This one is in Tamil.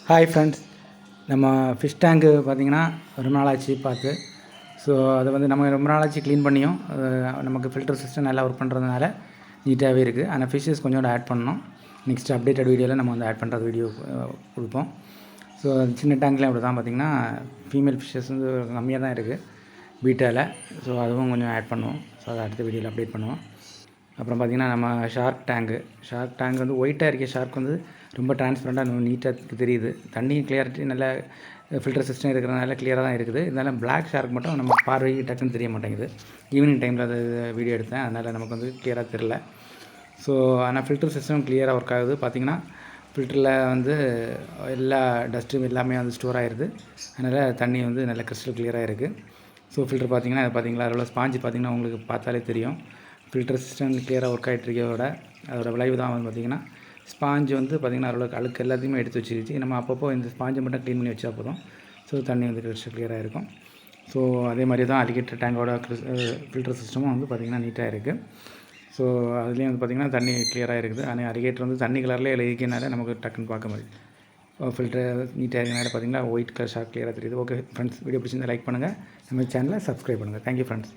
ஹாய் ஃப்ரெண்ட்ஸ், நம்ம ஃபிஷ் டேங்க்கு பார்த்திங்கன்னா ரொம்ப நாளாச்சு பார்த்து. ஸோ அதை வந்து நம்ம ரொம்ப நாளாச்சு க்ளீன் பண்ணியும் நமக்கு ஃபில்டர் சிஸ்டம் நல்லா ஒர்க் பண்ணுறதுனால நீட்டாகவே இருக்குது. ஆனால் ஃபிஷ்ஷஸ் கொஞ்சோண்டு ஆட் பண்ணணும். நெக்ஸ்ட் அப்டேட்டட் வீடியோவில் நம்ம வந்து ஆட் பண்ணுற வீடியோ கொடுப்போம். ஸோ சின்ன டேங்க்லேயும் அப்படி தான் பார்த்திங்கன்னா ஃபீமேல் ஃபிஷ்ஷஸ் வந்து கம்மியாக தான் இருக்குது பீட்டாவில். ஸோ அதுவும் கொஞ்சம் ஆட் பண்ணுவோம். ஸோ அதை அடுத்த வீடியோவில் அப்டேட் பண்ணுவோம். அப்புறம் பார்த்திங்கன்னா நம்ம ஷார்க் டேங்க் வந்து ஒயிட்டாக இருக்க ஷார்க் வந்து ரொம்ப டிரான்ஸ்பரண்ட்டாக ரொம்ப நீட்டாக தெரியுது. தண்ணி கிளியாரிட்டி நல்ல ஃபில்டர் சிஸ்டம் இருக்கிறதுனால கிளியராக தான் இருக்குது. இருந்தாலும் பிளாக் ஷார்க் மட்டும் நம்ம பார்வைக்கு டக்குன்னு தெரிய மாட்டேங்குது. ஈவினிங் டைமில் அது வீடியோ எடுத்தேன், அதனால் நமக்கு வந்து கிளியராக தெரில. ஸோ ஆனால் ஃபில்டர் சிஸ்டம் கிளியராக ஒர்க் ஆகுது. பார்த்திங்கன்னா ஃபில்டரில் வந்து எல்லா டஸ்ட்டும் எல்லாமே வந்து ஸ்டோர் ஆகிடுது. அதனால் தண்ணி வந்து நல்ல கிறிஸ்டல் கிளியராக இருக்குது. ஸோ ஃபில்டர் பார்த்திங்கன்னா அது பார்த்திங்களா அதில் ஸ்பாஞ்சு பார்த்திங்கன்னா உங்களுக்கு பார்த்தாலே தெரியும். ஃபில்டர் சிஸ்டம் கிளியராக ஒர்க் ஆகிட்ருக்கிறதோட அதோட விளைவு தான் வந்து பார்த்திங்கன்னா ஸ்பாஞ்சு வந்து பார்த்திங்கன்னா ஓரளவுக்கு அழுக்கு எல்லாத்தையுமே எடுத்து வச்சுக்கிச்சு. நம்ம அப்பப்போ இந்த ஸ்பாஞ்சை மட்டும் க்ளீன் பண்ணி வச்சா போதும். ஸோ தண்ணி வந்து கிளியராக இருக்கும். ஸோ அதே மாதிரி தான் அலிகேட்டர் டேங்கோட ஃபில்டர் சிஸ்டமும் வந்து பார்த்திங்கன்னா நீட்டாக இருக்குது. ஸோ அதுலேயும் வந்து பார்த்திங்கன்னா தண்ணி கிளியராக இருக்குது. ஆனால் அலிகேட்டர் வந்து தண்ணி கலரில் எழுதிக்கிறனால நமக்கு டக்குன்னு பார்க்க முடியும். ஃபில்டர் நீட்டாக இருக்கிறனால பார்த்திங்கன்னா ஒயிட் கலர் ஷார்க் கிளியராக தெரியுது. ஓகே ஃப்ரெண்ட்ஸ், வீடியோ பிடிச்சிருந்தா லைக் பண்ணுங்கள். நம்ம சேனலை சப்ஸ்கிரைப் பண்ணுங்கள். Thank you friends.